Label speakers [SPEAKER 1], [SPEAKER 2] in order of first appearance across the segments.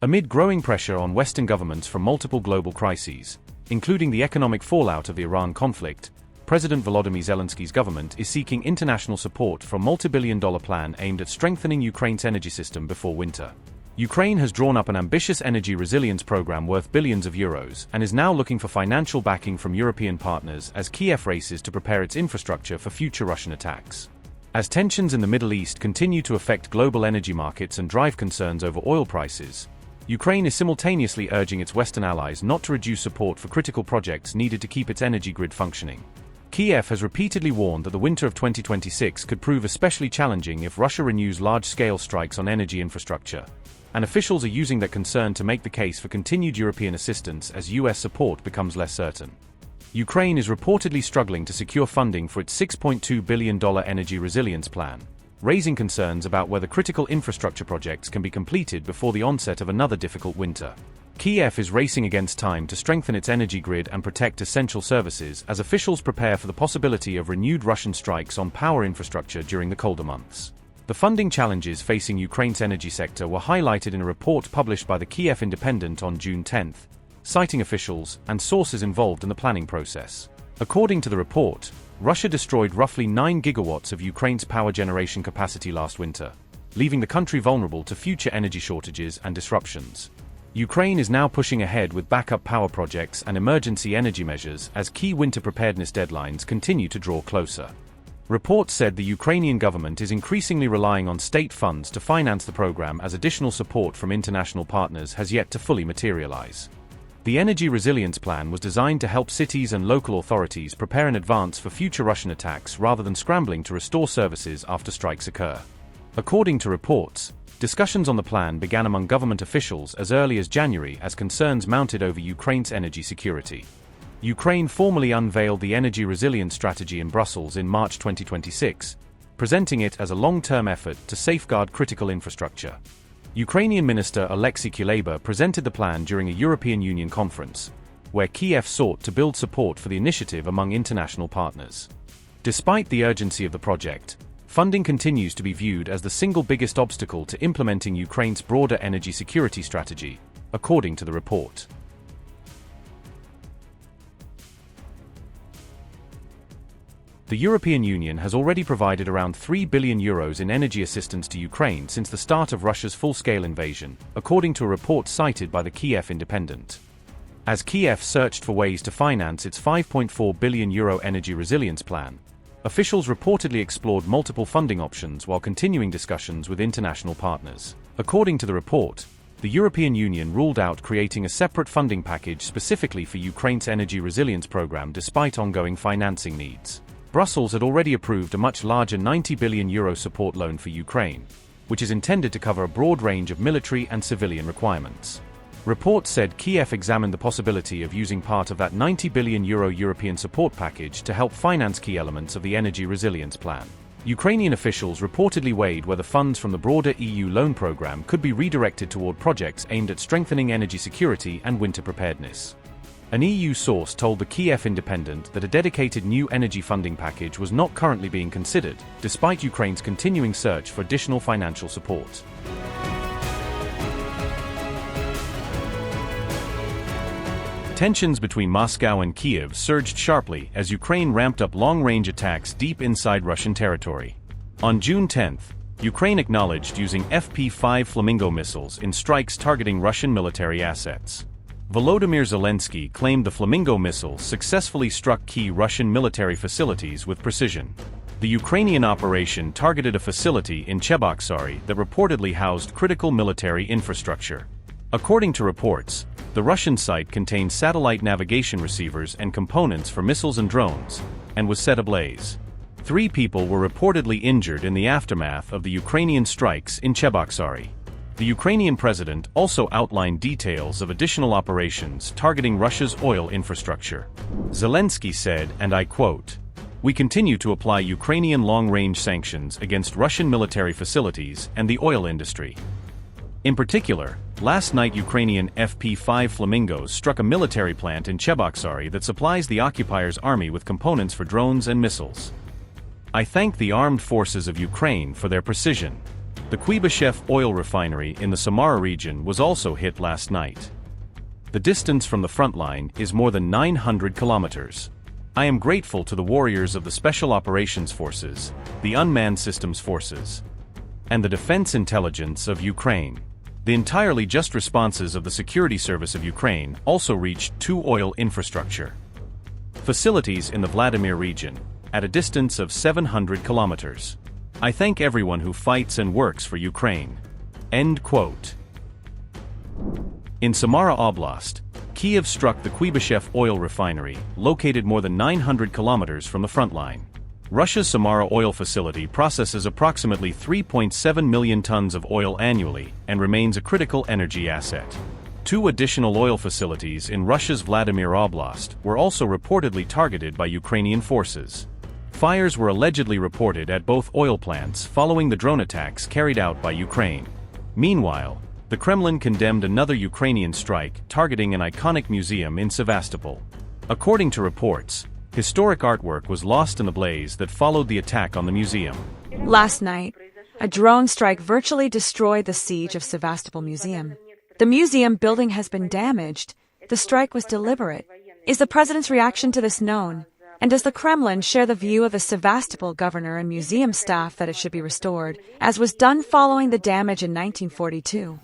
[SPEAKER 1] Amid growing pressure on Western governments from multiple global crises, including the economic fallout of the Iran conflict, President Volodymyr Zelensky's government is seeking international support for a multi-billion-dollar plan aimed at strengthening Ukraine's energy system before winter. Ukraine has drawn up an ambitious energy resilience program worth billions of euros and is now looking for financial backing from European partners as Kyiv races to prepare its infrastructure for future Russian attacks. As tensions in the Middle East continue to affect global energy markets and drive concerns over oil prices, Ukraine is simultaneously urging its Western allies not to reduce support for critical projects needed to keep its energy grid functioning. Kyiv has repeatedly warned that the winter of 2026 could prove especially challenging if Russia renews large-scale strikes on energy infrastructure, and officials are using that concern to make the case for continued European assistance as US support becomes less certain. Ukraine is reportedly struggling to secure funding for its $6.2 billion energy resilience plan, raising concerns about whether critical infrastructure projects can be completed before the onset of another difficult winter. Kyiv is racing against time to strengthen its energy grid and protect essential services as officials prepare for the possibility of renewed Russian strikes on power infrastructure during the colder months. The funding challenges facing Ukraine's energy sector were highlighted in a report published by the Kyiv Independent on June 10, citing officials and sources involved in the planning process. According to the report, Russia destroyed roughly 9 gigawatts of Ukraine's power generation capacity last winter, leaving the country vulnerable to future energy shortages and disruptions. Ukraine is now pushing ahead with backup power projects and emergency energy measures as key winter preparedness deadlines continue to draw closer. Reports said the Ukrainian government is increasingly relying on state funds to finance the program as additional support from international partners has yet to fully materialize. The Energy Resilience Plan was designed to help cities and local authorities prepare in advance for future Russian attacks rather than scrambling to restore services after strikes occur. According to reports, discussions on the plan began among government officials as early as January as concerns mounted over Ukraine's energy security. Ukraine formally unveiled the Energy Resilience Strategy in Brussels in March 2026, presenting it as a long-term effort to safeguard critical infrastructure. Ukrainian Minister Alexei Kuleba presented the plan during a European Union conference, where Kyiv sought to build support for the initiative among international partners. Despite the urgency of the project, funding continues to be viewed as the single biggest obstacle to implementing Ukraine's broader energy security strategy, according to the report. The European Union has already provided around €3 billion in energy assistance to Ukraine since the start of Russia's full-scale invasion, according to a report cited by the Kyiv Independent. As Kyiv searched for ways to finance its €5.4 billion energy resilience plan, officials reportedly explored multiple funding options while continuing discussions with international partners. According to the report, the European Union ruled out creating a separate funding package specifically for Ukraine's energy resilience program despite ongoing financing needs. Brussels had already approved a much larger €90 billion support loan for Ukraine, which is intended to cover a broad range of military and civilian requirements. Reports said Kyiv examined the possibility of using part of that €90 billion European support package to help finance key elements of the energy resilience plan. Ukrainian officials reportedly weighed whether funds from the broader EU loan program could be redirected toward projects aimed at strengthening energy security and winter preparedness. An EU source told the Kyiv Independent that a dedicated new energy funding package was not currently being considered, despite Ukraine's continuing search for additional financial support. Tensions between Moscow and Kyiv surged sharply as Ukraine ramped up long-range attacks deep inside Russian territory. On June 10, Ukraine acknowledged using FP-5 Flamingo missiles in strikes targeting Russian military assets. Volodymyr Zelensky claimed the Flamingo missiles successfully struck key Russian military facilities with precision. The Ukrainian operation targeted a facility in Cheboksary that reportedly housed critical military infrastructure. According to reports, the Russian site contained satellite navigation receivers and components for missiles and drones, and was set ablaze. 3 people were reportedly injured in the aftermath of the Ukrainian strikes in Cheboksary. The Ukrainian president also outlined details of additional operations targeting Russia's oil infrastructure. Zelensky said, and I quote, "We continue to apply Ukrainian long-range sanctions against Russian military facilities and the oil industry. In particular, last night Ukrainian FP-5 Flamingos struck a military plant in Cheboksary that supplies the occupiers' army with components for drones and missiles. I thank the armed forces of Ukraine for their precision. The Kyiv oil refinery in the Samara region was also hit last night. The distance from the front line is more than 900 kilometers. I am grateful to the warriors of the Special Operations Forces, the Unmanned Systems Forces, and the Defense Intelligence of Ukraine. The entirely just responses of the Security Service of Ukraine also reached two oil infrastructure facilities in the Vladimir region, at a distance of 700 kilometers. I thank everyone who fights and works for Ukraine. End quote. In Samara Oblast, Kyiv struck the Kyiv oil refinery, located more than 900 kilometers from the front line. Russia's Samara oil facility processes approximately 3.7 million tons of oil annually and remains a critical energy asset. Two additional oil facilities in Russia's Vladimir Oblast were also reportedly targeted by Ukrainian forces. Fires were allegedly reported at both oil plants following the drone attacks carried out by Ukraine. Meanwhile, the Kremlin condemned another Ukrainian strike targeting an iconic museum in Sevastopol. According to reports, historic artwork was lost in the blaze that followed the attack on the museum.
[SPEAKER 2] Last night, a drone strike virtually destroyed the siege of Sevastopol Museum. The museum building has been damaged. The strike was deliberate. Is the president's reaction to this known? And does the Kremlin share the view of the Sevastopol governor and museum staff that it should be restored, as was done following the damage in 1942?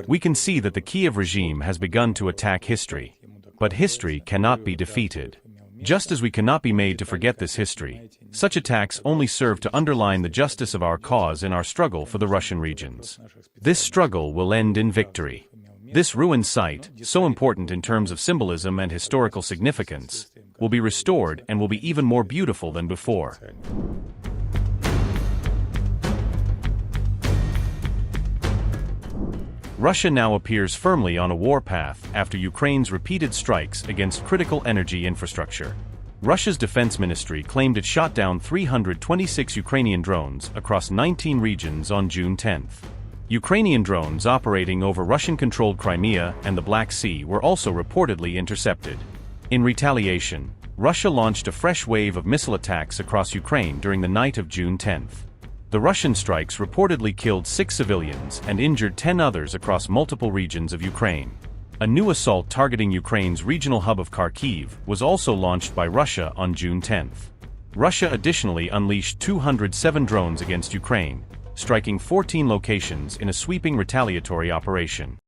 [SPEAKER 1] We can see that the Kyiv regime has begun to attack history. But history cannot be defeated. Just as we cannot be made to forget this history, such attacks only serve to underline the justice of our cause in our struggle for the Russian regions. This struggle will end in victory. This ruined site, so important in terms of symbolism and historical significance, will be restored and will be even more beautiful than before. Russia now appears firmly on a war path after Ukraine's repeated strikes against critical energy infrastructure. Russia's defense ministry claimed it shot down 326 Ukrainian drones across 19 regions on June 10. Ukrainian drones operating over Russian-controlled Crimea and the Black Sea were also reportedly intercepted. In retaliation, Russia launched a fresh wave of missile attacks across Ukraine during the night of June 10. The Russian strikes reportedly killed 6 civilians and injured 10 others across multiple regions of Ukraine. A new assault targeting Ukraine's regional hub of Kyiv was also launched by Russia on June 10. Russia additionally unleashed 207 drones against Ukraine, striking 14 locations in a sweeping retaliatory operation.